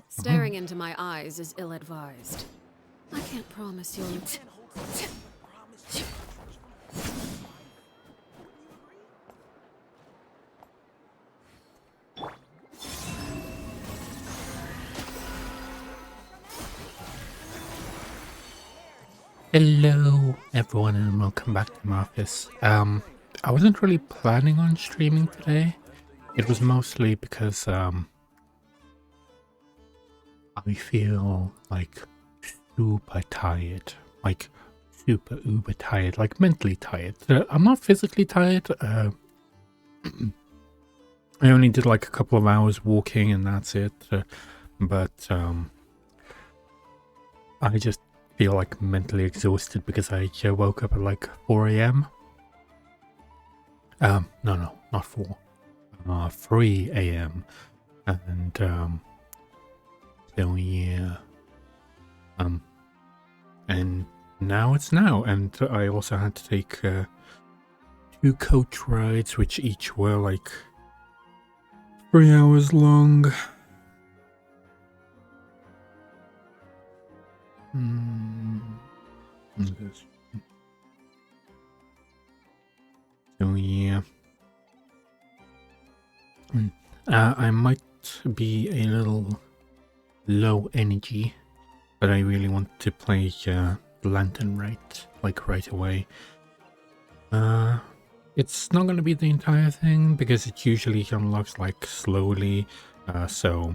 Staring into my eyes is ill-advised. I can't promise you'll... Hello everyone and welcome back to my office. I wasn't really planning on streaming today. It was mostly because I feel like super tired, like super uber tired, like mentally tired. I'm not physically tired. I only did like a couple of hours walking and that's it. But I just feel like mentally exhausted because I woke up at like 4 a.m. No, not 4. 3 a.m. And so yeah. And now it's now, and I also had to take 2 coach rides, which each were like 3 hours long. So yeah. I might be a little low energy, but I really want to play Lantern Rite like right away. It's not going to be the entire thing because it usually unlocks like slowly. So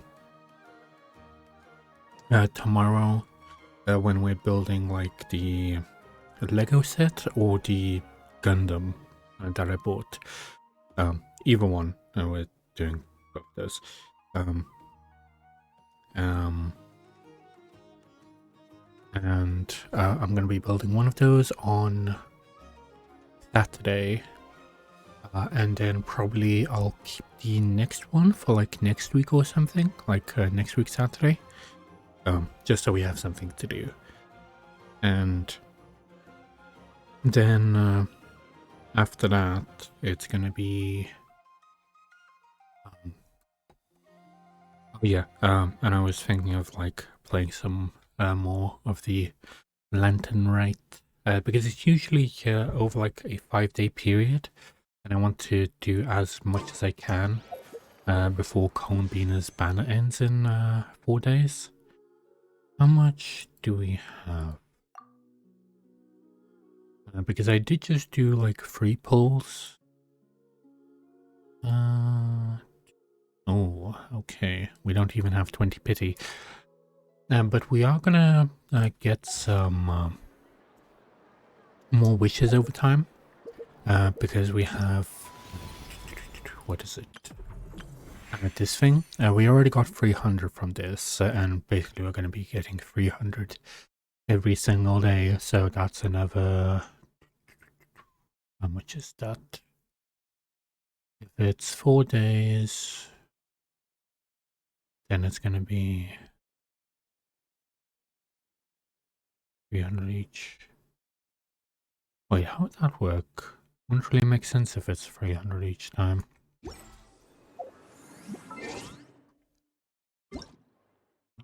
tomorrow, when we're building like the Lego set or the Gundam that I bought, either one, we're doing both those. And I'm going to be building one of those on Saturday. And then probably I'll keep the next one for like next week or something, like next week Saturday, just so we have something to do. And then after that, it's gonna be and I was thinking of like playing some more of the Lantern Rite, because it's usually over like a 5-day period. And I want to do as much as I can before Columbine's banner ends in 4 days. How much do we have? Because I did just do like 3 pulls. Oh, okay. We don't even have 20 pity. But we are gonna get some more wishes over time. Because we have... What is it? This thing. We already got 300 from this, and basically we're going to be getting 300 every single day. So that's another... How much is that? If it's 4 days, then it's going to be 300 each. Wait, how would that work? Wouldn't really make sense if it's 300 each time. What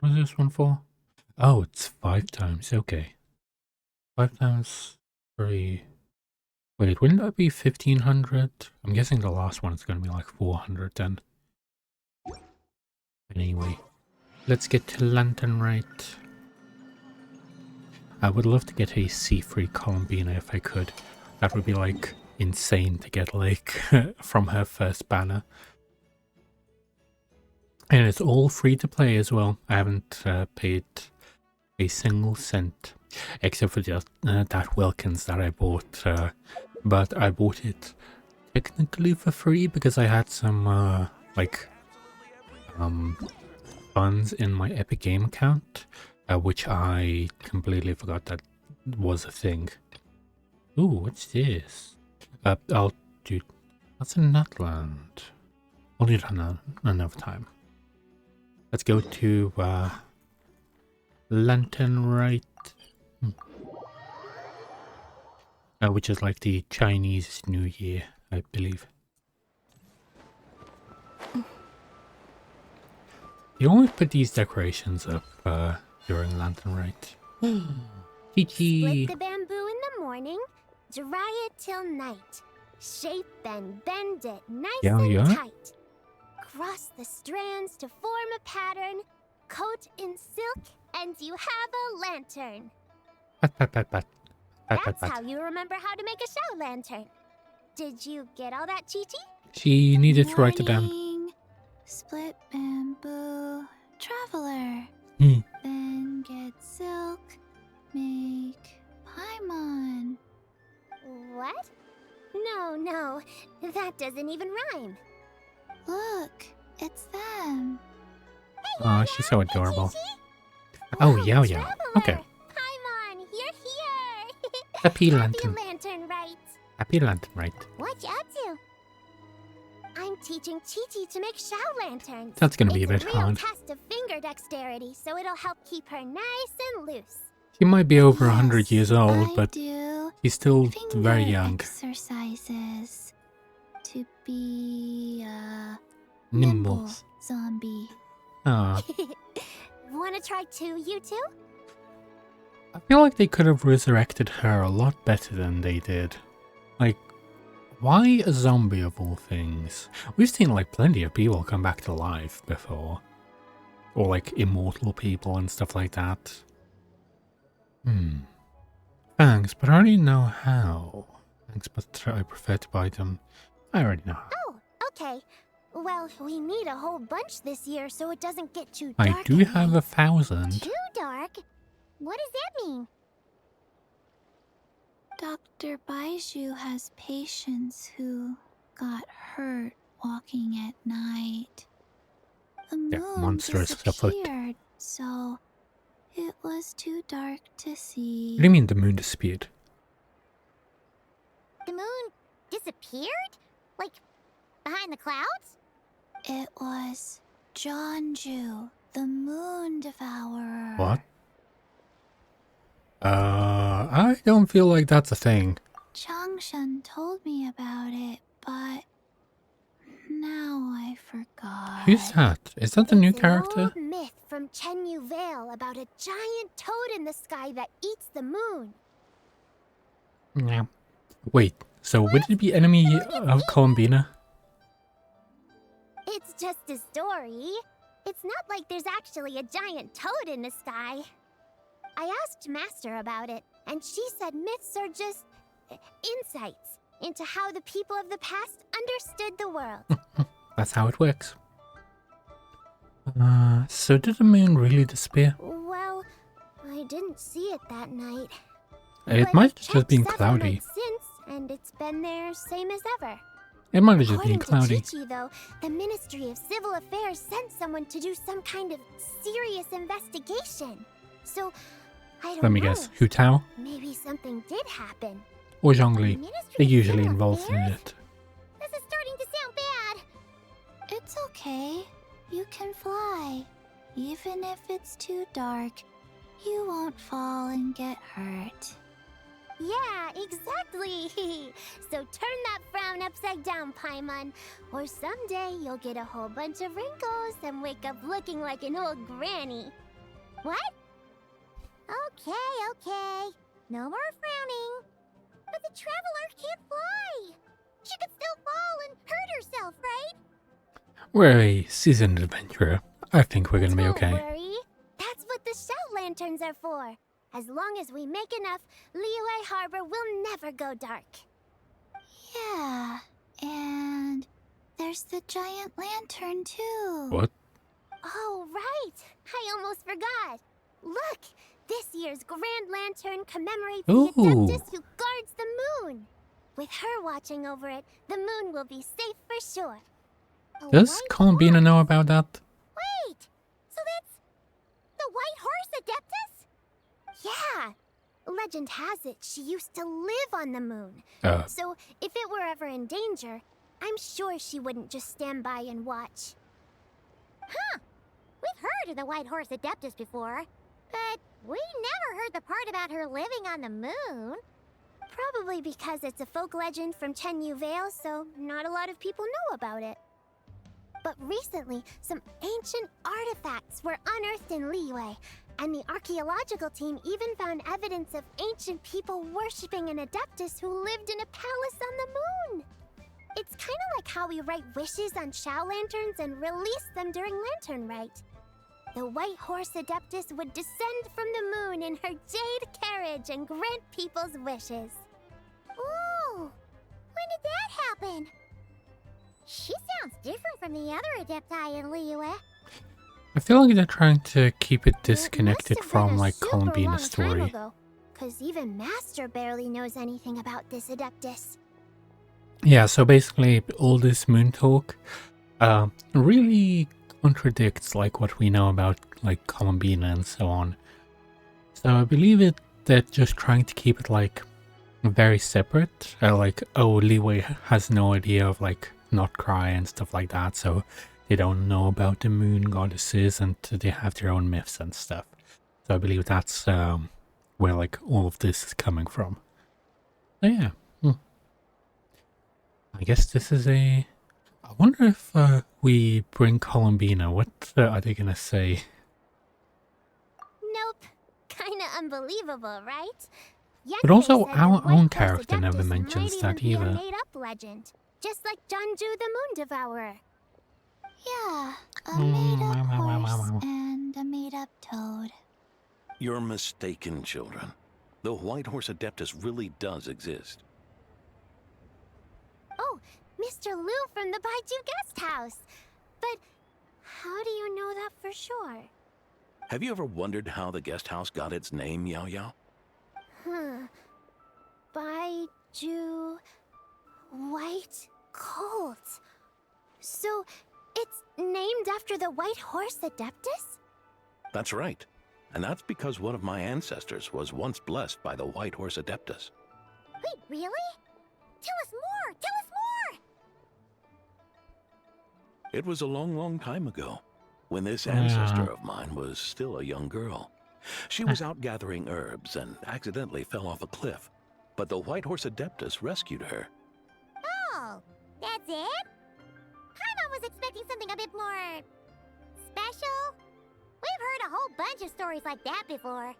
was this one for? Oh, it's 5 times. Okay. 5 times 3. Wait, wouldn't that be 1500? I'm guessing the last one is going to be like 400 then. Anyway, let's get to Lantern Rite. I would love to get a C3 Columbina if I could. That would be like insane to get like from her first banner. And it's all free to play as well. I haven't paid a single cent, except for just that Wilkins that I bought. But I bought it technically for free because I had some funds in my Epic Game account, which I completely forgot that was a thing. Ooh, what's this? I'll do... That's a Nutland. We'll do that another time. Let's go to Lantern Rite, which is like the Chinese New Year, I believe. You always put these decorations up during Lantern Rite. Chi-chi! Split the bamboo in the morning, dry it till night. Shape and bend it nice and tight. Cross the strands to form a pattern, coat in silk, and you have a lantern. Pat, pat, pat, pat. Pat, pat, That's pat. how you remember how to make a show lantern. Did you get all that, Chi-Chi? She needed to write it down. Morning, split bamboo, traveler. Hmm. Then get silk, make paimon. What? No, that doesn't even rhyme. Look, it's them. Aw, she's so adorable. Chi-Chi? Oh, Wow, yeah. Okay. Traveler! Paimon, you're here! Happy Happy Lantern. lantern rites. Happy Lantern Rite. What you up to? I'm teaching Chi-Chi to make show lanterns. That's gonna be a It's bit real hard. test of finger dexterity, so it'll help keep her nice and loose. She might be over 100 years Yes, old, I but do she's still finger very young. exercises to be a Nimble. zombie. Ah, Wanna try too, you two? I feel like they could have resurrected her a lot better than they did. Like, why a zombie of all things? We've seen like plenty of people come back to life before. Or like immortal people and stuff like that. Thanks, but I already know how. Thanks, but I prefer to buy them. I already know how. Oh, okay. Well, we need a whole bunch this year so it doesn't get too dark. I do at have night. 1,000. Too dark? What does that mean? Dr. Baiju has patients who got hurt walking at night. The Yeah, moon monsters afoot. disappeared, so it was too dark to see. What do you mean the moon disappeared? The moon disappeared? Like, behind the clouds? It was Jonju, the moon devourer. What? I don't feel like that's a thing. Changshan told me about it, but now I forgot. Who's that? Is that the new It's character? An old myth from Chenyu Vale about a giant toad in the sky that eats the moon. Yeah. Wait, so would it be enemy of Columbina? It's just a story. It's not like there's actually a giant toad in the sky. I asked Master about it, and she said myths are just insights into how the people of the past understood the world. That's how it works. So did the moon really disappear? Well, I didn't see it that night. It But might I've have just checked been several cloudy. nights since, and it's been there same as ever. It might have just been According cloudy. to Chi-Chi, though, the Ministry of Civil Affairs sent someone to do some kind of serious investigation. So, I don't know. Let me guess. Hu Tao Maybe something did happen. or Zhongli? Ministry They're of usually Civil involved in Affairs? it. This is starting to sound bad. It's okay. You can fly. Even if it's too dark, you won't fall and get hurt. Yeah, exactly. So turn that frown upside down, Paimon. Or someday you'll get a whole bunch of wrinkles and wake up looking like an old granny. What? Okay. No more frowning. But the traveler can't fly. She could still fall and hurt herself, right? We're a seasoned adventurer. I think we're gonna be Don't okay. worry. That's what the show lanterns are for. As long as we make enough, Liyue Harbor will never go dark. Yeah, and there's the giant lantern too. What? Oh, right! I almost forgot. Look, this year's Grand Lantern commemorates Ooh. the Adeptus who guards the moon. With her watching over it, the moon will be safe for sure. A Does white Columbina horse? know about that? Wait, so that's the White Horse Adeptus? Yeah. Legend has it she used to live on the moon. So if it were ever in danger, I'm sure she wouldn't just stand by and watch. Huh. We've heard of the White Horse Adeptus before, but we never heard the part about her living on the moon. Probably because it's a folk legend from Chenyu Vale, so not a lot of people know about it. But recently, some ancient artifacts were unearthed in Liyue, and the archaeological team even found evidence of ancient people worshipping an Adeptus who lived in a palace on the moon. It's kind of like how we write wishes on Shao lanterns and release them during Lantern Rite. The White Horse Adeptus would descend from the moon in her jade carriage and grant people's wishes. Ooh! When did that happen? She sounds different from the other Adepti in Liyue. I feel like they're trying to keep it It disconnected must have been from a like super Columbina's long story. time ago, 'cause even Master barely knows anything about this Adeptus. Yeah, so basically all this moon talk really contradicts like what we know about like Columbina and so on. So I believe they're just trying to keep it like very separate. Like, oh, Liyue has no idea of like Notcry and stuff like that, so they don't know about the moon goddesses and they have their own myths and stuff. So I believe that's where like all of this is coming from. So yeah. I guess this is I wonder if we bring Columbina, what are they gonna say? Nope. Kinda unbelievable, right? But also Yenke said our the White own Horse character never Adeptus mentions might that even be a either. made-up legend, just like Janju the Moon Devourer. Yeah, a made-up horse and a made-up toad. You're mistaken, children. The White Horse Adeptus really does exist. Oh, Mr. Liu from the Baiju Guest House. But how do you know that for sure? Have you ever wondered how the guest house got its name, Yao Yao? Baiju White Colt. So it's named after the White Horse Adeptus? That's right. And that's because one of my ancestors was once blessed by the White Horse Adeptus. Wait, really? Tell us more! Tell us more! It was a long, long time ago, when this ancestor of mine was still a young girl. She was out gathering herbs and accidentally fell off a cliff, but the White Horse Adeptus rescued her. Oh, that's it? Paimon was expecting something a bit more... special? We've heard a whole bunch of stories like that before.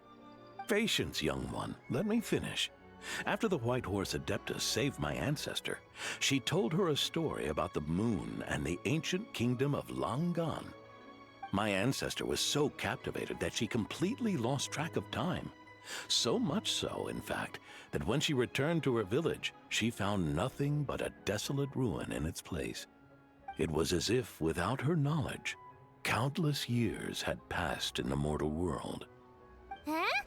Patience, young one. Let me finish. After the White Horse Adeptus saved my ancestor, she told her a story about the moon and the ancient kingdom of Langan. My ancestor was so captivated that she completely lost track of time. So much so, in fact, that when she returned to her village, she found nothing but a desolate ruin in its place. It was as if, without her knowledge, countless years had passed in the mortal world. Huh?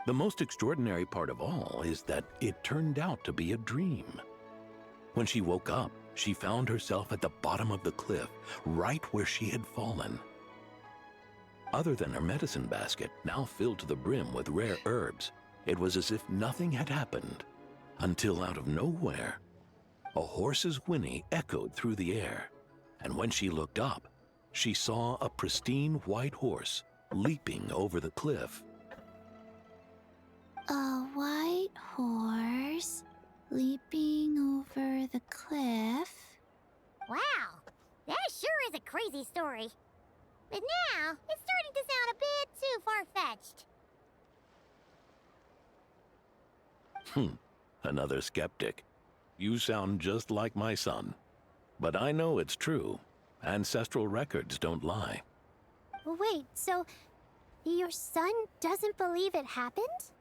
The most extraordinary part of all is that it turned out to be a dream. When she woke up, she found herself at the bottom of the cliff, right where she had fallen. Other than her medicine basket, now filled to the brim with rare herbs, it was as if nothing had happened, until out of nowhere, a horse's whinny echoed through the air, and when she looked up, she saw a pristine white horse leaping over the cliff. A white horse leaping over the cliff? Wow, that sure is a crazy story. But now, it's starting to sound a bit too far-fetched. Another skeptic. You sound just like my son. But I know it's true. Ancestral records don't lie. Wait, so your son doesn't believe it happened?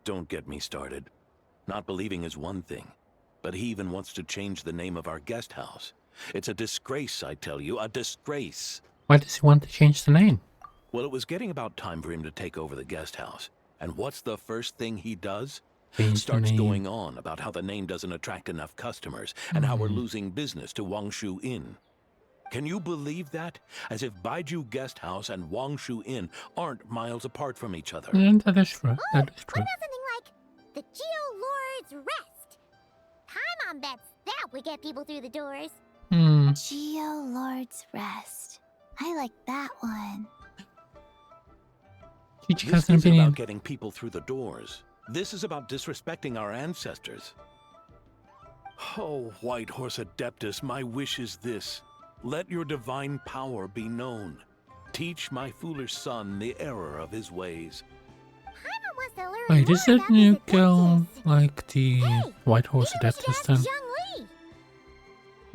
Don't get me started. Not believing is one thing, but he even wants to change the name of our guest house. It's a disgrace, I tell you, a disgrace. Why does he want to change the name? Well, it was getting about time for him to take over the guest house. And what's the first thing he does? Change the Starts name. going on about how the name doesn't attract enough customers and how we're losing business to Wangshu Inn. Can you believe that? As if Baiju Guest House and Wangshu Inn aren't miles apart from each other. That is true. That is What true. about something like the Geo Lord's Rest? Paimon bets that would get people through the doors. Geo Lord's Rest. I like that one. Chichi This has an isn't opinion. about getting people through the doors. This is about disrespecting our ancestors. Oh, White Horse Adeptus, my wish is this. Let your divine power be known. Teach my foolish son the error of his ways. Paimon wants to learn Wait, more is that about new these girl Adeptus. like the Hey, White Horse maybe we should Adeptus ask then? Zhongli.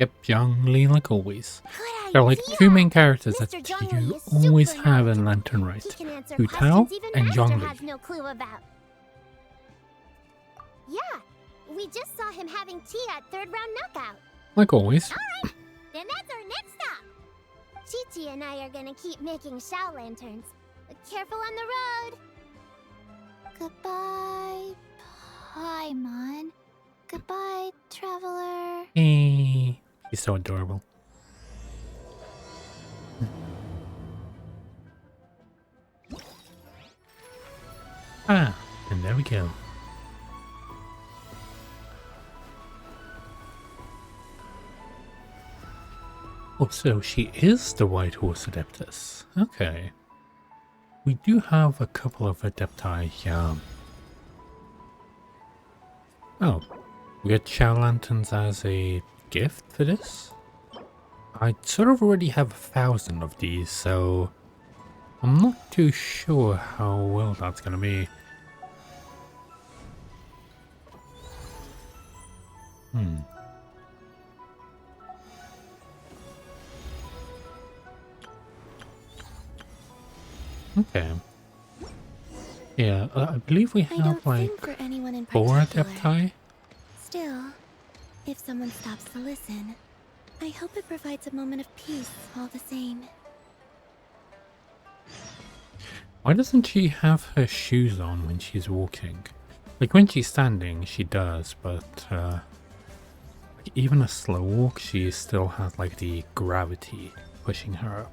Yep, Young Lee like always. Good There are like idea. two main characters Mr. that Zhongli you is super always have in knowledgeable. Lantern Right. He can answer Hu Tao questions even and Master Zhongli. has no clue about. Yeah, we just saw him having tea at third round knockout. Like always. Alright, then that's our next stop. Chi-Chi and I are gonna keep making Shao lanterns. Careful on the road. Goodbye, Paimon. Goodbye, traveler. Hey, he's so adorable. Ah, and there we go. Oh, so she is the White Horse Adeptus. Okay. We do have a couple of Adepti. Oh, we get Shao Lanterns as a gift for this? I sort of already have 1,000 of these, so I'm not too sure how well that's gonna be. Okay. Yeah, I believe we I have don't like think for anyone in 4 particular. Adepti. Still, if someone stops to listen, I hope it provides a moment of peace all the same. Why doesn't she have her shoes on when she's walking? Like when she's standing, she does, but like even a slow walk, she still has like the gravity pushing her up.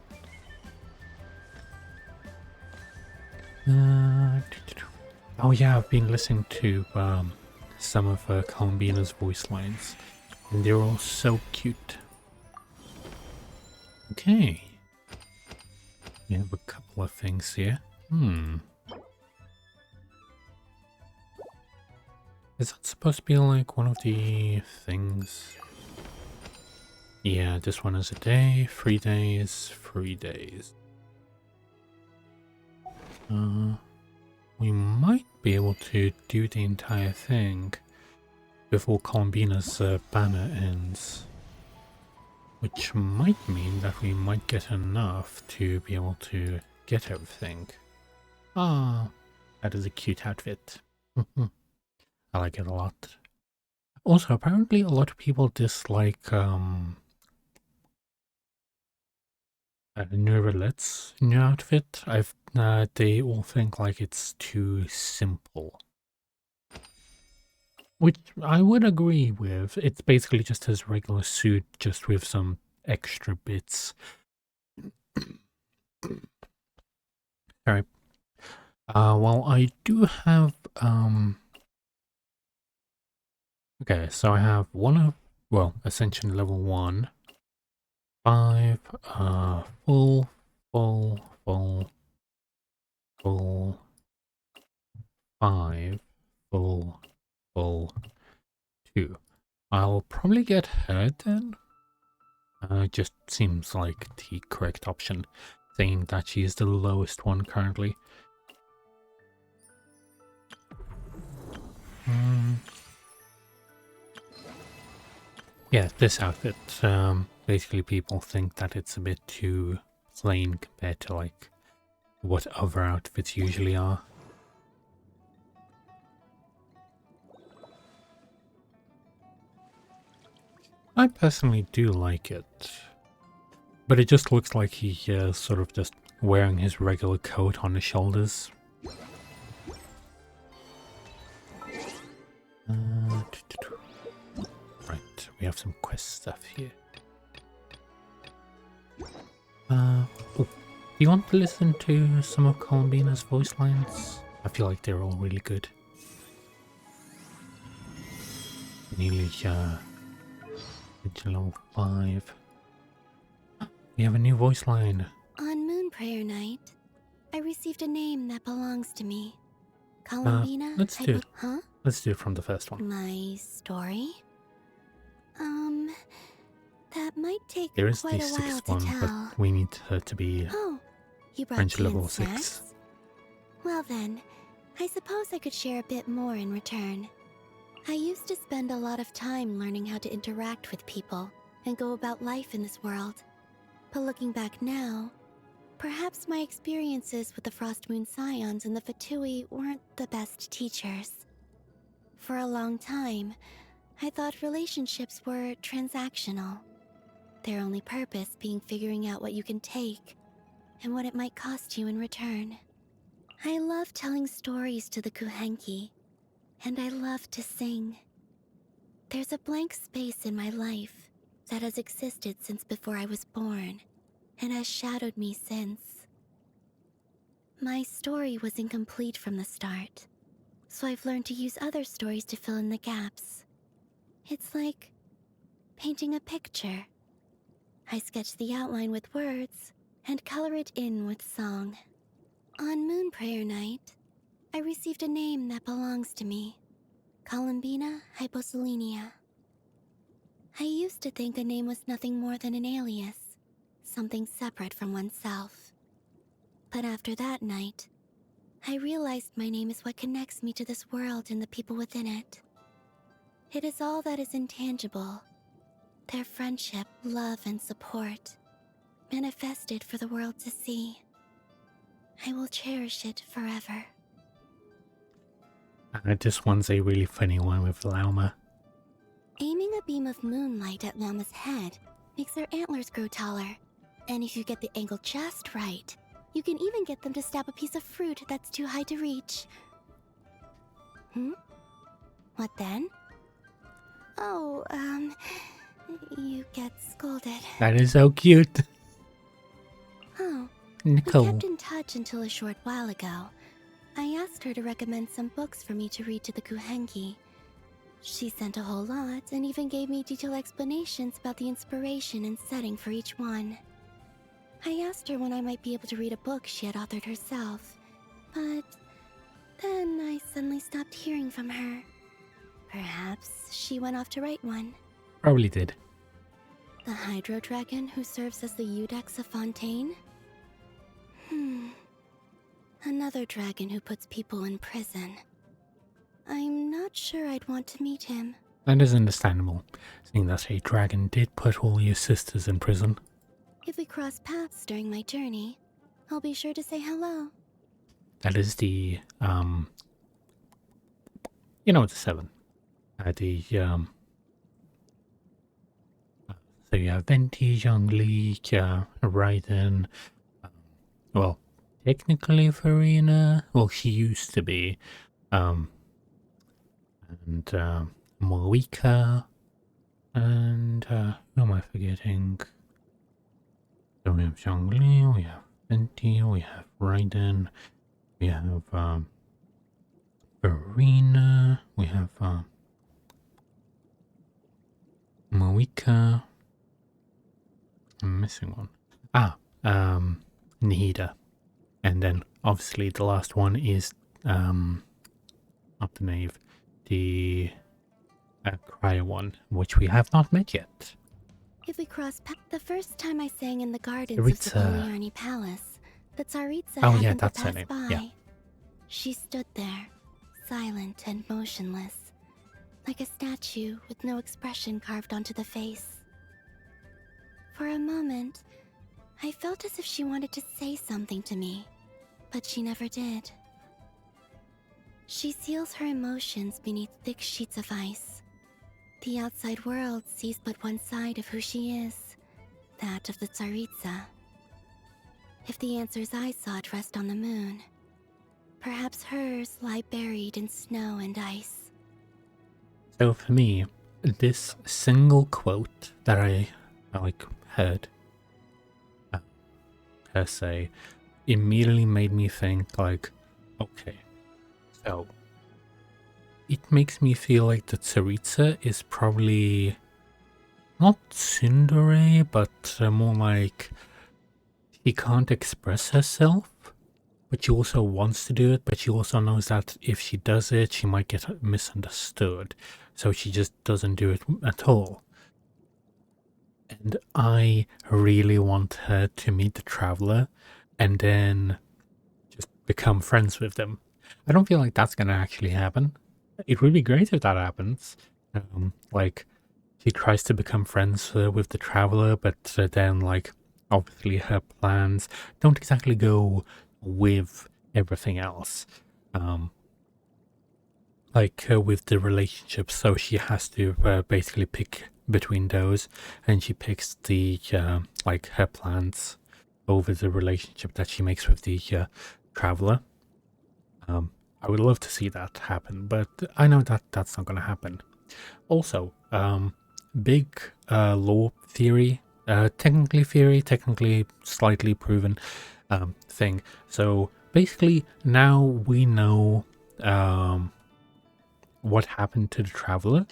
Oh yeah, I've been listening to some of Columbina's voice lines, and they're all so cute. Okay, we have a couple of things here. Is that supposed to be like one of the things? Yeah, this one is a day, 3 days, 3 days. We might be able to do the entire thing before Columbina's banner ends. Which might mean that we might get enough to be able to get everything. Ah, that is a cute outfit. I like it a lot. Also, apparently a lot of people dislike Neurelet's new outfit. They all think like it's too simple. Which I would agree with. It's basically just his regular suit, just with some extra bits. Sorry. Well, I do have, okay, so I have Ascension level 1, 5, full, 5, full, 2. I'll probably get her then. Just seems like the correct option, saying that she is the lowest one currently. Yeah, this outfit, basically people think that it's a bit too plain compared to like what other outfits usually are. I personally do like it, but it just looks like he is sort of just wearing his regular coat on his shoulders. Right, we have some quest stuff here. Do you want to listen to some of Columbina's voice lines? I feel like they're all really good. Nearly, level 5. We have a new voice line. On Moon Prayer Night, I received a name that belongs to me. Columbina? Let's do it. Huh? Let's do it from the first one. My story? might take There is quite the a while sixth to one, tell. but we need her to be Oh, you brought French tea and level snacks? 6. Well then, I suppose I could share a bit more in return. I used to spend a lot of time learning how to interact with people and go about life in this world. But looking back now, perhaps my experiences with the Frost Moon Scions and the Fatui weren't the best teachers. For a long time, I thought relationships were transactional, their only purpose being figuring out what you can take and what it might cost you in return. I love telling stories to the Kuhenki, and I love to sing. There's a blank space in my life that has existed since before I was born, and has shadowed me since. My story was incomplete from the start, so I've learned to use other stories to fill in the gaps. It's like painting a picture. I sketch the outline with words and color it in with song. On Moon Prayer Night, I received a name that belongs to me, Columbina Hyposelenia. I used to think a name was nothing more than an alias, something separate from oneself. But after that night, I realized my name is what connects me to this world and the people within it. It is all that is intangible, their friendship, love, and support, manifested for the world to see. I will cherish it forever. This one's a really funny one with Lauma. Aiming a beam of moonlight at Llama's head makes their antlers grow taller. And if you get the angle just right, you can even get them to stab a piece of fruit that's too high to reach. What then? Oh, you get scolded. That is so cute. Oh, Nicole. we kept in touch until a short while ago. I asked her to recommend some books for me to read to the Kuhenki. She sent a whole lot and even gave me detailed explanations about the inspiration and setting for each one. I asked her when I might be able to read a book she had authored herself, but then I suddenly stopped hearing from her. Perhaps she went off to write one. Probably did. The Hydro Dragon who serves as the Eudex of Fontaine? Another dragon who puts people in prison. I'm not sure I'd want to meet him. That is understandable, seeing that a dragon did put all your sisters in prison. If we cross paths during my journey, I'll be sure to say hello. That is the, you know, the 7. So you have Venti, Zhongli, Raiden, well, technically Farina, well, she used to be, and Moika, and who am I forgetting? So we have Zhongli, we have Venti, we have Raiden, we have Farina, we have Moika. I'm missing one. Nihida. And then obviously the last one is up the nave, the Cryo one, which we have not met yet. If we cross paths, the first time I sang in the gardens Tsaritsa. of the Poliarny Palace, the Tsaritsa Oh, happened yeah, to that's her pass name, by. yeah. She stood there, silent and motionless, like a statue with no expression carved onto the face. For a moment, I felt as if she wanted to say something to me, but she never did. She seals her emotions beneath thick sheets of ice. The outside world sees but one side of who she is, that of the Tsaritsa. If the answers I sought rest on the moon, perhaps hers lie buried in snow and ice. So for me, this single quote that I heard her say immediately made me think like, okay, so it makes me feel like the Tsaritsa is probably not tsundere, but more like she can't express herself, but she also wants to do it, but she also knows that if she does it, she might get misunderstood, so she just doesn't do it at all. And And I really want her to meet the Traveler and then just become friends with them. I don't feel like that's going to actually happen. It would be great if that happens. Like, she tries to become friends with the Traveler, but then, like, obviously her plans don't exactly go with everything else. With the relationship, so she has to basically pick between those, and she picks the her plans over the relationship that she makes with the Traveler. I would love to see that happen, but I know that that's not going to happen. Also, big lore theory, technically slightly proven thing. So basically, now we know what happened to the Traveler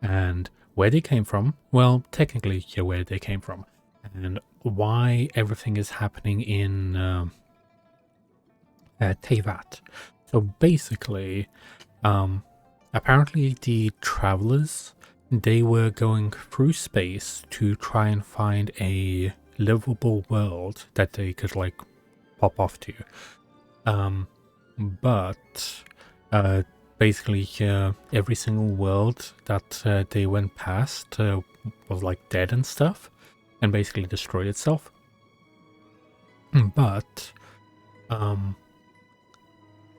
and where they came from. Well, technically, yeah, where they came from, and why everything is happening in Teyvat. So basically, apparently the Travelers, they were going through space to try and find a livable world that they could like pop off to. But basically every single world that they went past was like dead and stuff, and basically destroyed itself. But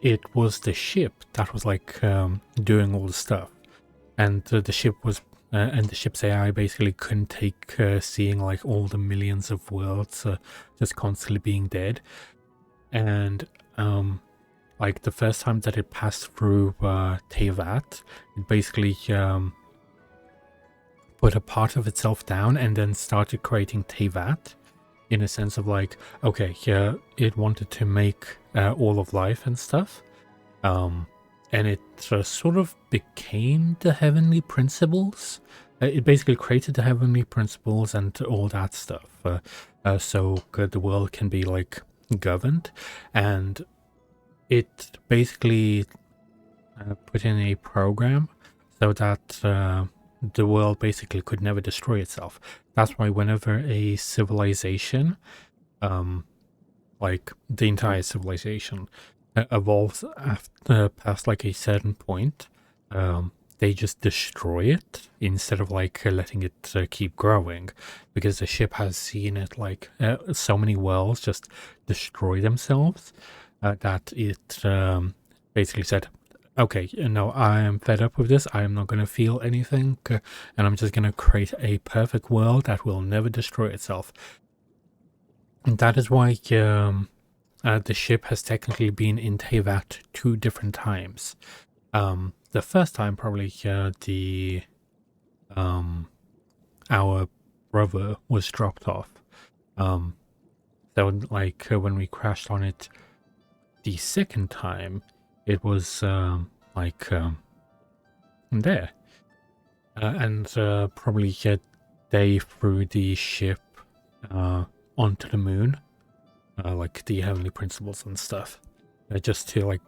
it was the ship that was like doing all the stuff, and the ship was and the ship's AI basically couldn't take seeing like all the millions of worlds just constantly being dead. And like the first time that it passed through Teyvat, it basically put a part of itself down and then started creating Teyvat, in a sense of like, okay, yeah, it wanted to make all of life and stuff, and it sort of became the Heavenly Principles. It basically created the Heavenly Principles and all that stuff, so the world can be like governed, and it basically put in a program so that the world basically could never destroy itself. That's why whenever a civilization, like the entire civilization, evolves after past like a certain point, they just destroy it instead of like letting it keep growing, because the ship has seen it like so many worlds just destroy themselves that it basically said, okay, no, I am fed up with this. I am not going to feel anything, and I'm just going to create a perfect world that will never destroy itself. And that is why the ship has technically been in Teyvat 2 different times. The first time probably our rover was dropped off. So like when we crashed on it the second time, it was there. And probably they flew the ship onto the moon, like the Heavenly Principles and stuff, just to like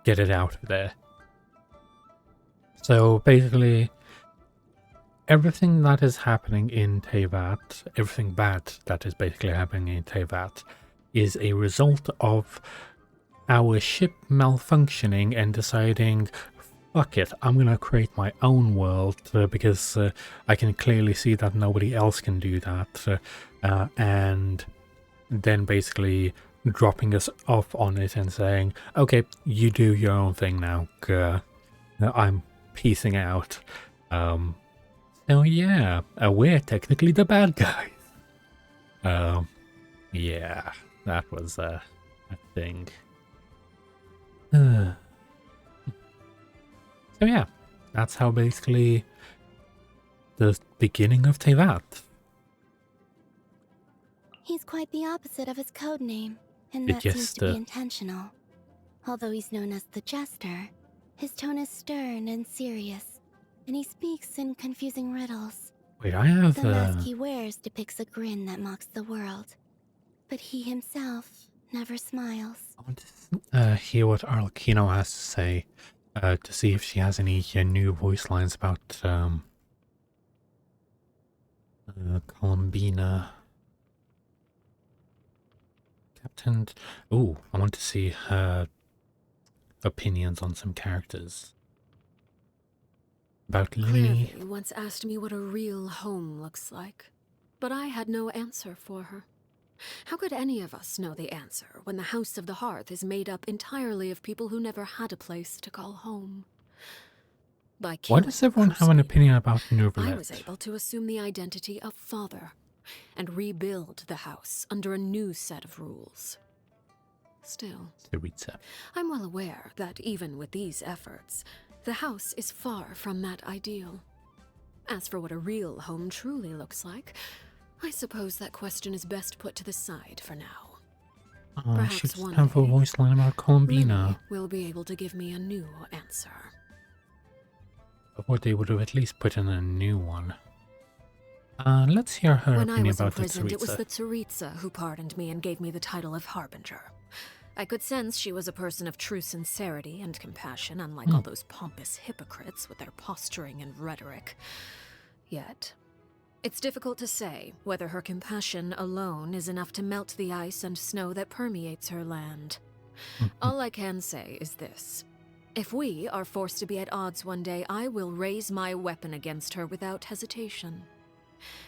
get it out of there. So basically, everything that is happening in Teyvat, everything bad that is basically happening in Teyvat, is a result of our ship malfunctioning and deciding, fuck it, I'm gonna create my own world because I can clearly see that nobody else can do that, and then basically dropping us off on it and saying, okay, you do your own thing now, I'm peacing out. So yeah, we're technically the bad guys. Yeah, that was a thing. So yeah, that's how basically the beginning of Teyvat. He's quite the opposite of his code name, and that seems to be intentional. Although he's known as the Jester, his tone is stern and serious, and he speaks in confusing riddles. Wait, I have the mask he wears depicts a grin that mocks the world, but he himself never smiles. I want to hear what Arlecchino has to say, to see if she has any new voice lines about Columbina. Captain. Oh, I want to see her opinions on some characters. About Lily. Clairvy once asked me what a real home looks like, but I had no answer for her. How could any of us know the answer when the House of the Hearth is made up entirely of people who never had a place to call home? By Why does everyone have an opinion about Neuvillette? I was able to assume the identity of father and rebuild the house under a new set of rules. Still, Tsaritsa. I'm well aware that even with these efforts, the house is far from that ideal. As for what a real home truly looks like, I suppose that question is best put to the side for now. She Perhaps doesn't one have a day, voice line about Columbina. Lily will be able to give me a new answer. Or they would have at least put in a new one. Let's hear her When I opinion was about the imprisoned, it was Tsaritsa. the Tsaritsa who pardoned me and gave me the title of Harbinger. I could sense she was a person of true sincerity and compassion, unlike all those pompous hypocrites with their posturing and rhetoric. Yet, it's difficult to say whether her compassion alone is enough to melt the ice and snow that permeates her land. All I can say is this. If we are forced to be at odds one day, I will raise my weapon against her without hesitation.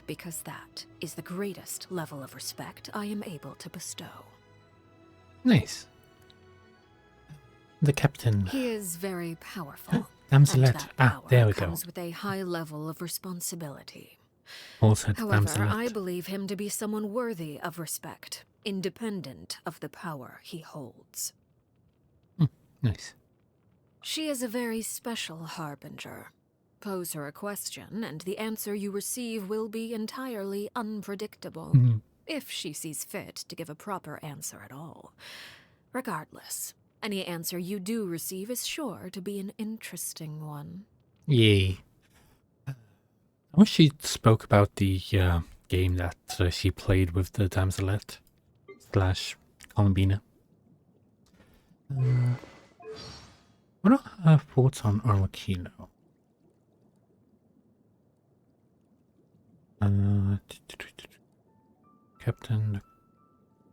Because that is the greatest level of respect I am able to bestow. Nice. The captain. He is very powerful. Damselette. And that power There we go. comes with a high level of responsibility. Also However, Damselette. I believe him to be someone worthy of respect, independent of the power he holds. Nice. She is a very special harbinger. Pose her a question, and the answer you receive will be entirely unpredictable, if she sees fit to give a proper answer at all. Regardless, any answer you do receive is sure to be an interesting one. Yay. I wish she spoke about the game that she played with the Damselette / Columbina. What are her thoughts on Arlecchino? Captain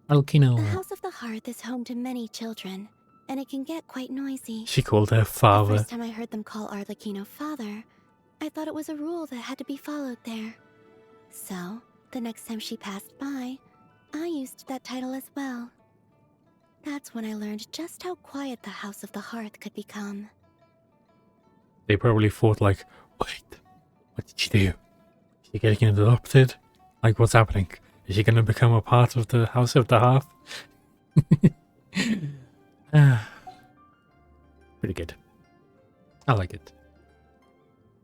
Arlecchino. The House of the Hearth is home to many children, and it can get quite noisy. She called her The father. first time I heard them call Arlecchino father, I thought it was a rule that had to be followed there. So, the next time she passed by, I used that title as well. That's when I learned just how quiet the House of the Hearth could become. They probably thought like, wait, what did she do? Is she getting adopted? Like, what's happening? Is she gonna become a part of the House of the Hearth? Pretty good. I like it.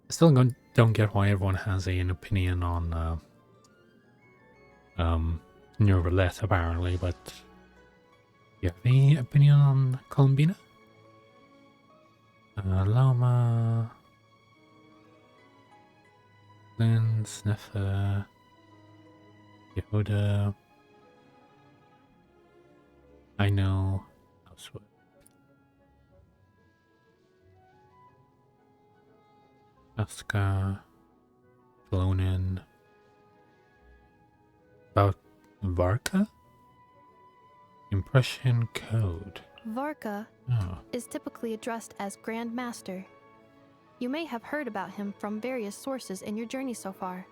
I still don't get why everyone has an opinion on Neuvillette, apparently, but you have any opinion on Columbina? Loma, Lynn, Sniffer, Yehuda, I know, Housework. Aska, Flonin, about Varka? Impression code. Varka Oh. is typically addressed as Grand Master. You may have heard about him from various sources in your journey so far.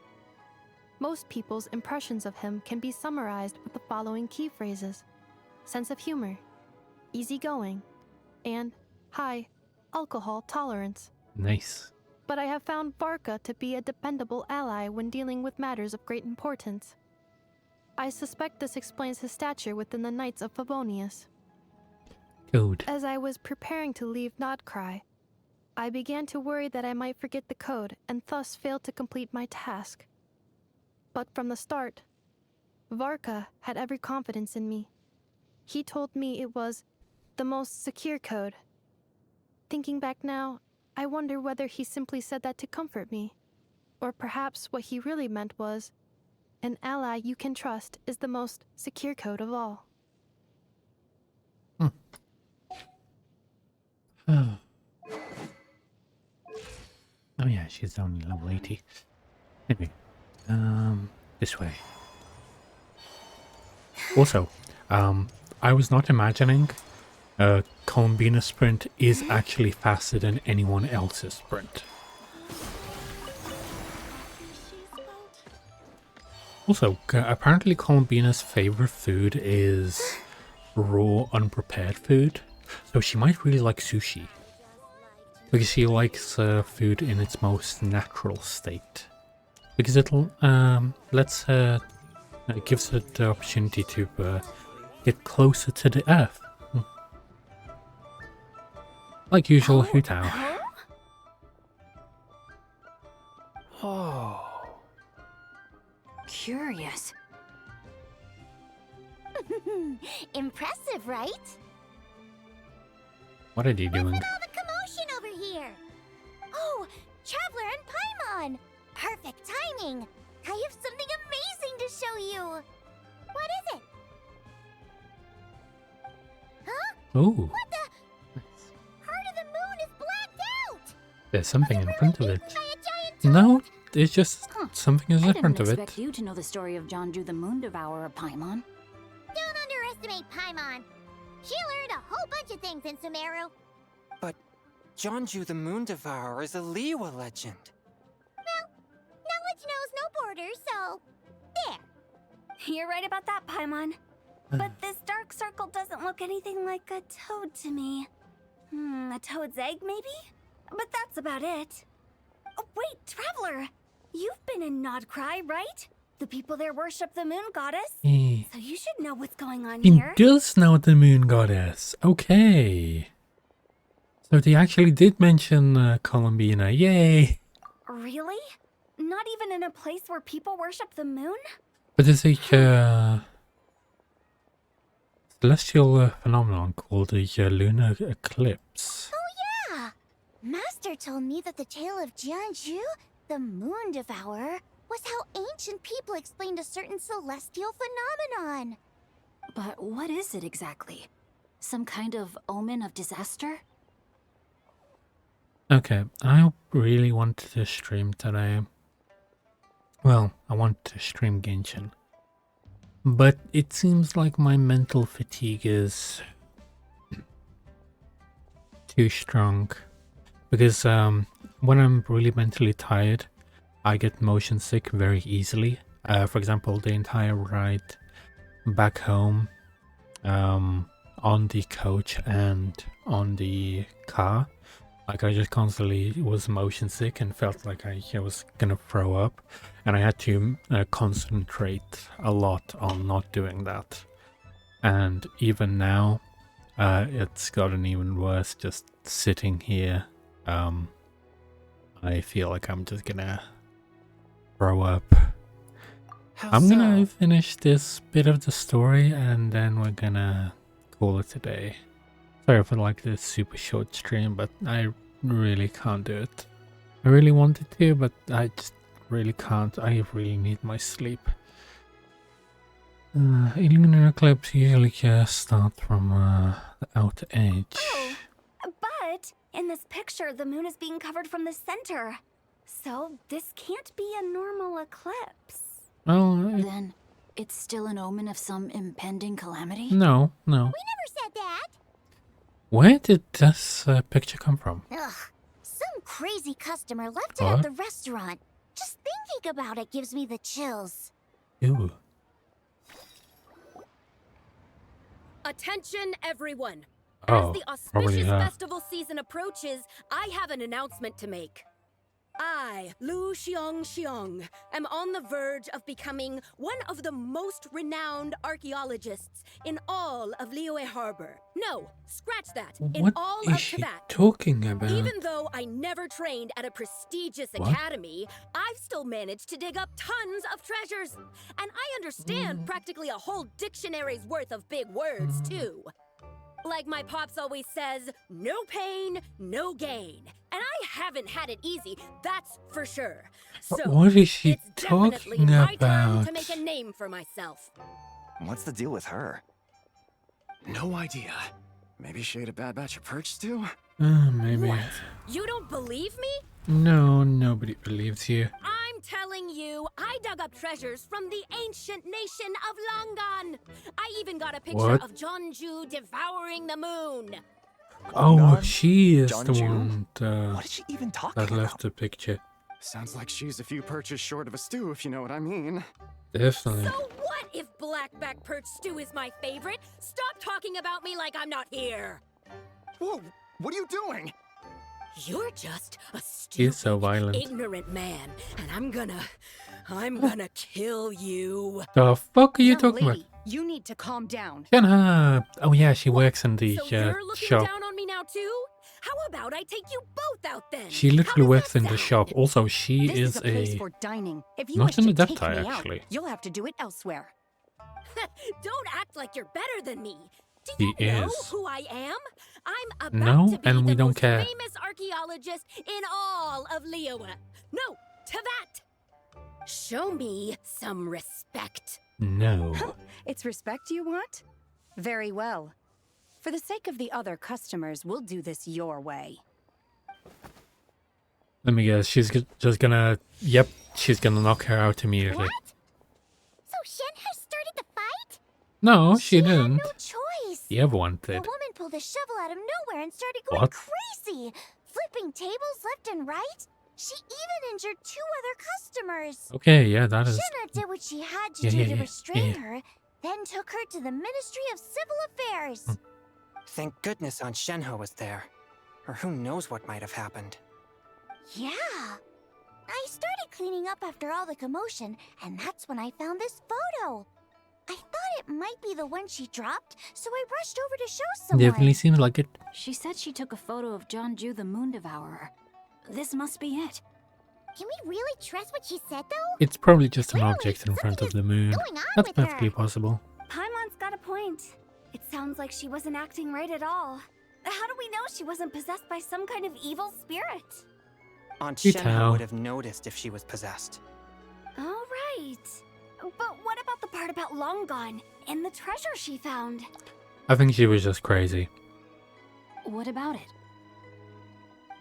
Most people's impressions of him can be summarized with the following key phrases: sense of humor, easygoing, and high alcohol tolerance. Nice. But I have found Varka to be a dependable ally when dealing with matters of great importance. I suspect this explains his stature within the Knights of Favonius. Code. As I was preparing to leave Notcry, I began to worry that I might forget the code and thus fail to complete my task. But from the start, Varka had every confidence in me. He told me it was the most secure code. Thinking back now, I wonder whether he simply said that to comfort me, or perhaps what he really meant was, an ally you can trust is the most secure code of all. Oh. Oh yeah, she's only level 80. Anyway, This way. Also, I was not imagining Columbina's sprint is actually faster than anyone else's sprint. Also, apparently Columbina's favorite food is raw, unprepared food. So she might really like sushi. Because she likes food in its most natural state. Because it'll gives her the opportunity to get closer to the earth. Like usual, Hu Tao. Oh. Curious. Impressive, right? What are you doing? What's with all the commotion over here? Oh, Traveler and Paimon! Perfect timing! I have something amazing to show you! What is it? Huh? Oh, What the? Heart of the Moon is blacked out! there's something in front of it. By a giant toad? No, it's just something is I in didn't front of expect it. you to know the story of Jonju the Moon Devourer, Paimon. Don't underestimate Paimon. She learned a whole bunch of things in Sumeru. But Jonju the Moon Devourer is a Liyue legend. Knowledge knows no borders, so... there. You're right about that, Paimon. But this dark circle doesn't look anything like a toad to me. A toad's egg, maybe? But that's about it. Oh, wait, Traveler! You've been in Nodcry, right? The people there worship the moon goddess. He So you should know what's going on here. does know the moon goddess. Okay. So they actually did mention Columbina. Yay! Really? Not even in a place where people worship the moon? But there's a celestial phenomenon called a lunar eclipse. Yeah! Master told me that the tale of Jianzhu, the Moon Devourer, was how ancient people explained a certain celestial phenomenon. But what is it exactly? Some kind of omen of disaster? Okay, I really want to stream today. Well, I want to stream Genshin. But it seems like my mental fatigue is too strong. Because when I'm really mentally tired, I get motion sick very easily. For example, the entire ride back home on the coach and on the car, like I just constantly was motion sick and felt like I was gonna throw up, and I had to concentrate a lot on not doing that. And even now, it's gotten even worse just sitting here. I feel like I'm just gonna throw up. How I'm gonna so? finish this bit of the story and then we're gonna call it a day. Sorry for like this super short stream, but I really can't do it. I really wanted to, but I just really can't. I really need my sleep. A lunar eclipse usually start from the outer edge. Oh, but in this picture, the moon is being covered from the center. So this can't be a normal eclipse. Well, Then, it's still an omen of some impending calamity? no. We never said that. Where did this picture come from? Ugh. Some crazy customer left it What? at the restaurant. Just thinking about it gives me the chills. Ew. Attention, everyone! Oh, As the probably auspicious her. festival season approaches, I have an announcement to make. I, Lu Xiong, am on the verge of becoming one of the most renowned archaeologists in all of Liyue Harbor. No, scratch that. In What all is of she Tibet. talking about? Even though I never trained at a prestigious What? academy, I've still managed to dig up tons of treasures. And I understand practically a whole dictionary's worth of big words, too. Like my pops always says, no pain, no gain. And I haven't had it easy, that's for sure. But So, what is she it's definitely talking my turn about? to make a name for myself. What's the deal with her? No idea. Maybe she ate a bad batch of perch stew? Maybe. What? You don't believe me? No, nobody believes you. I'm I'm telling you, I dug up treasures from the ancient nation of Longan. I even got a picture What? of Jeonju devouring the moon. Oh, she is the Jeonju? one What is she even talking that about? left the picture. Sounds like she's a few perches short of a stew, if you know what I mean. Definitely. So what if Blackback Perch Stew is my favorite? Stop talking about me like I'm not here. Whoa, what are you doing? You're just a He's so stupid, violent. ignorant man, and I'm gonna kill you. The fuck are you Young talking lady, about? you need to calm down. Shenhe! Oh yeah, she works in the So you're looking shop. down on me now too? How about I take you both out then? She How literally does works that in the sound? shop. Also, she This is is a place a... for dining. If you not wish an to adept, take me actually. out, you'll have to do it elsewhere. Don't act like you're better than me. Do He you know is. who I am? I'm about No, to be and the we don't most care. famous archaeologist in all of Liyue. No, Tevat. Show me some respect. No. It's respect you want? Very well. For the sake of the other customers, we'll do this your way. Let me guess, she's just gonna... Yep, she's gonna knock her out immediately. What? So Shenhe started the fight? No, she had didn't. no choice. The other one The did. woman pulled a shovel out of nowhere and started going What? crazy, flipping tables left and right. She even injured 2 other customers. Okay, yeah, that is... Shenhe did what she had to Yeah, do yeah, to yeah, restrain yeah. her, then took her to the Ministry of Civil Affairs. Thank goodness Aunt Shenhe was there. Or who knows what might have happened. Yeah. I started cleaning up after all the commotion, and that's when I found this photo. I thought it might be the one she dropped, so I rushed over to show someone. Definitely seems like it. She said she took a photo of Jeonju the Moon Devourer. This must be it. Can we really trust what she said, though? It's probably just an Clearly, object in front of something the moon. is going on That's with her. perfectly possible. Paimon's got a point. It sounds like she wasn't acting right at all. How do we know she wasn't possessed by some kind of evil spirit? Aunt You Shenhe tell. would have noticed if she was possessed. All right. But what about the part about Longan and the treasure she found? I think she was just crazy. What about it?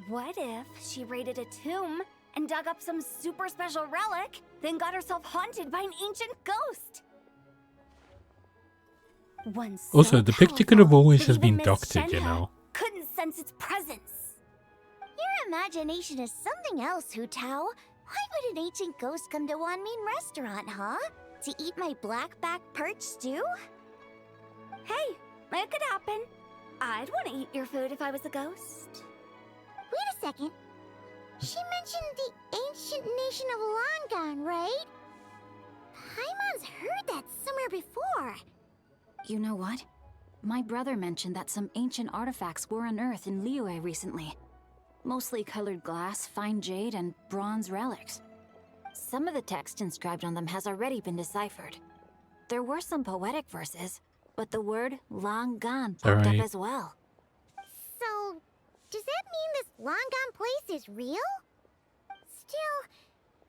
What if she raided a tomb and dug up some super special relic, then got herself haunted by an ancient ghost? One so Also, the picture could have powerful always that just even been Miss doctored, you Shenhe know. couldn't sense its presence. Your imagination is something else, Hu Tao. Why would an ancient ghost come to Wanmin Restaurant, huh? To eat my blackback perch stew? Hey, it could happen. I'd want to eat your food if I was a ghost. Wait a second. She mentioned the ancient nation of Longan, right? Paimon's heard that somewhere before. You know what? My brother mentioned that some ancient artifacts were unearthed in Liyue recently. Mostly colored glass, fine jade, and bronze relics. Some of the text inscribed on them has already been deciphered. There were some poetic verses, but the word Longan popped Alright. up as well. So, does that mean this Longan place is real? Still,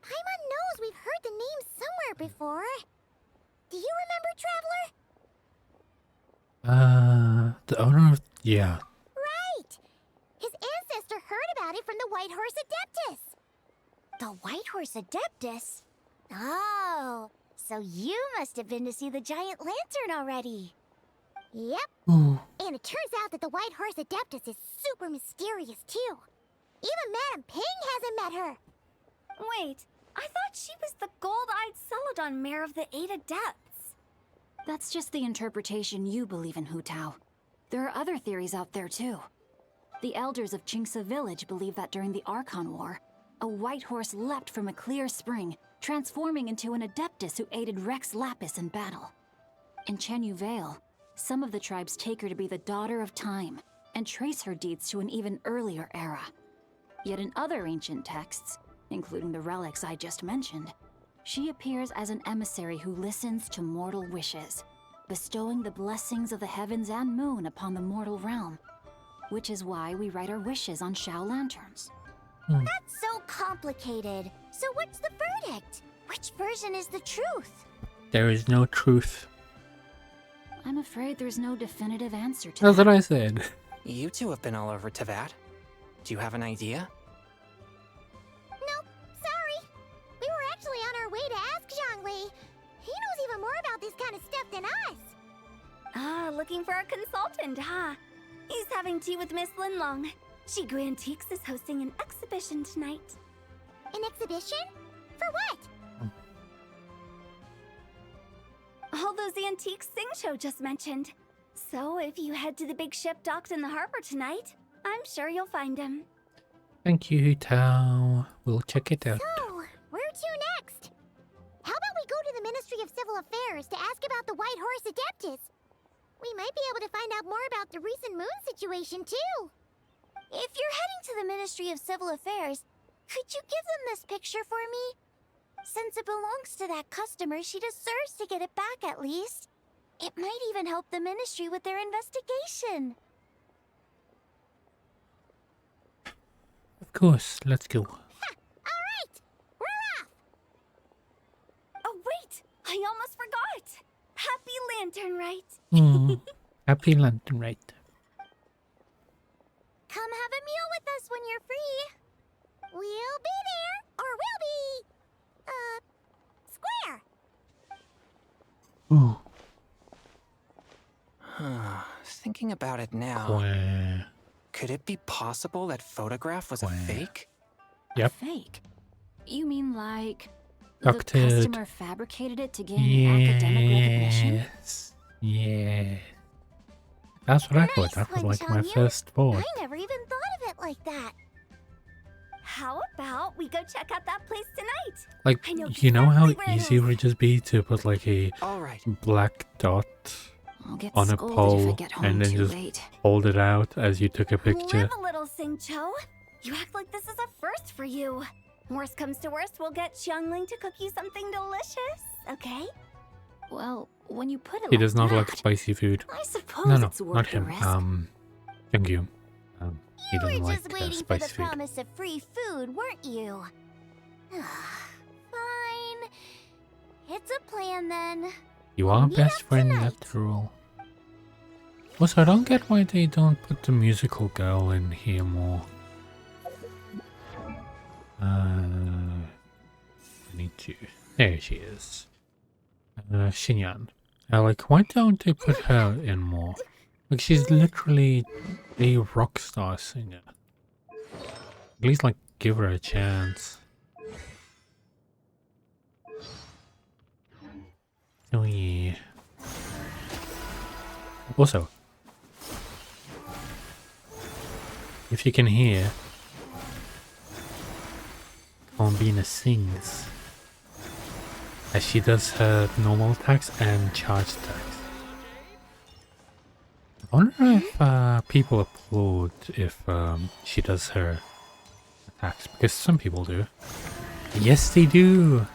Paimon knows we've heard the name somewhere before. Do you remember, Traveler? The owner of... Yeah. Right! His ancestor heard about it from the White Horse Adeptus. The White Horse Adeptus? Oh, so you must have been to see the giant lantern already. Yep. Ooh. And it turns out that the White Horse Adeptus is super mysterious, too. Even Madame Ping hasn't met her. Wait, I thought she was the gold-eyed Celadon Mare of the 8 Adepts. That's just the interpretation you believe in, Hu Tao. There are other theories out there too. The elders of Qingce village believe that during the Archon War, a white horse leapt from a clear spring, transforming into an Adeptus who aided Rex Lapis in battle. In Chenyu Vale, some of the tribes take her to be the daughter of time, and trace her deeds to an even earlier era. Yet in other ancient texts, including the relics I just mentioned, she appears as an emissary who listens to mortal wishes, bestowing the blessings of the heavens and moon upon the mortal realm, which is why we write our wishes on Shao lanterns. That's so complicated. So what's the verdict? Which version is the truth? There is no truth. I'm afraid there's no definitive answer to That's that. what I said. You two have been all over Tevat. Do you have an idea? Nope, sorry. We were looking for a consultant, huh? He's having tea with Miss Linlong. Shigu Antiques is hosting an exhibition tonight. An exhibition? For what? All those antiques Xingqiu just mentioned. So if you head to the big ship docked in the harbor tonight, I'm sure you'll find him. Thank you, Tao. We'll check it out. So, where to next? How about we go to the Ministry of Civil Affairs to ask about the White Horse Adeptus? We might be able to find out more about the recent moon situation, too. If you're heading to the Ministry of Civil Affairs, could you give them this picture for me? Since it belongs to that customer, she deserves to get it back at least. It might even help the Ministry with their investigation. Of course, let's go. Alright! We're off! Oh wait! I almost forgot! Happy Lantern Rite! Happy Lantern Rite. Come have a meal with us when you're free. We'll be there, or we'll be... square. Ooh. Thinking about it now, Square. could it be possible that photograph was a fake? Yep. Fake? You mean like Doctored. the customer fabricated it to gain academic recognition? Yes. Yeah. That's what I thought. That was like my first thought. I never even thought of it like that. How about we go check out that place tonight? Like, I know you know how exactly where it easy it is. would just be to put like a black dot I'll get on a scolded if I pole get home and then too just late. hold it out as you took a picture? Live a little, Xingqiu. You act like this is a first for you. Worst comes to worst, we'll get Xiangling to cook you something delicious, okay? Well, when you put it He like does not like that, spicy food. I suppose No, it's worth not the him. risk. Youngyu. He You doesn't were like just waiting for spicy the food. promise of free food, weren't you? Fine. It's a plan then. You are Meet best up friend tonight. after all. Also, I don't get why they don't put the musical girl in here more. I need to. There she is. Xinyan. Like, why don't they put her in more? Like, she's literally a rock star singer. At least, like, give her a chance. Oh yeah. Also, if you can hear, Bombina sings as she does her normal attacks and charge attacks. I wonder if people applaud if she does her attacks, because some people do. Yes, they do!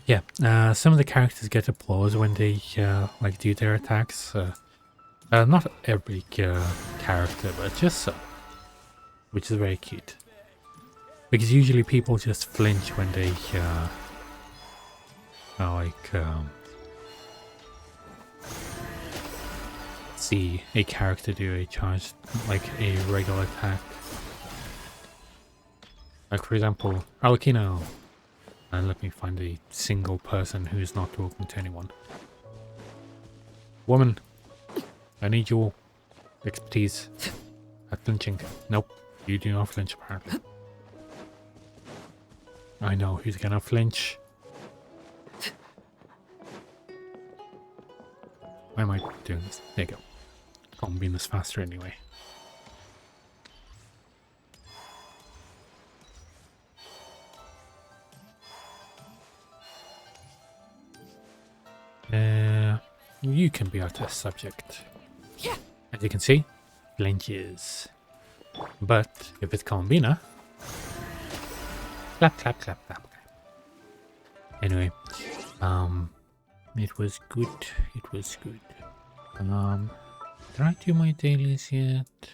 Yeah, some of the characters get applause when they like do their attacks. Not every character, but just some, which is very cute. Because usually people just flinch when they see a character do a charge, like a regular attack. Like for example, Alucino. And let me find a single person who's not talking to anyone. Woman, I need your expertise at flinching. Nope, you do not flinch apparently. I know who's gonna flinch. Why am I doing this? There you go. Can't beam this faster anyway. You can be our test subject. As you can see, flinches. But if it's Combina, clap, clap, clap, clap. Anyway, it was good. It was good. Did I do my dailies yet?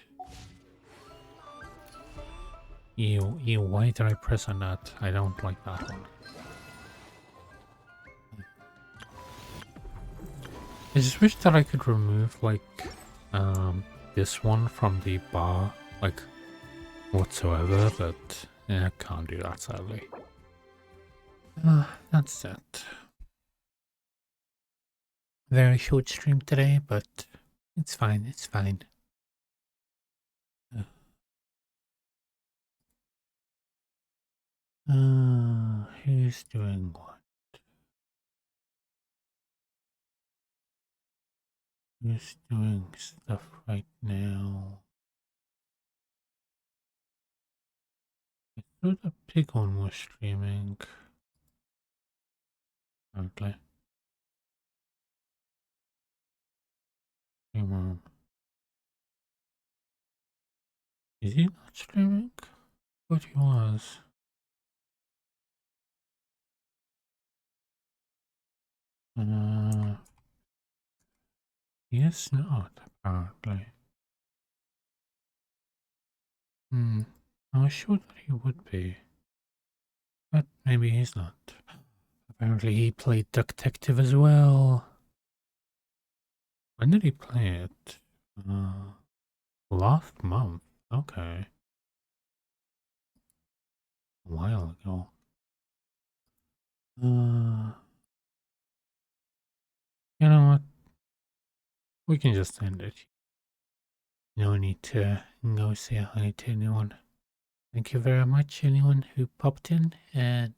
Ew, ew, why did I press on that? I don't like that one. I just wish that I could remove, like, this one from the bar, like, whatsoever, but yeah, I can't do that, sadly. That's it. very short stream today, but it's fine, it's fine. Who's doing what? Who's doing stuff right now? I thought the pig one was streaming. Apparently. Is he not streaming? I thought he was. He is not, apparently. I was sure that he would be. But maybe he's not. Apparently he played Detective as well. When did he play it? Last month. Okay. A while ago. You know what? We can just end it. No need to go say hi to anyone. Thank you very much, anyone who popped in, and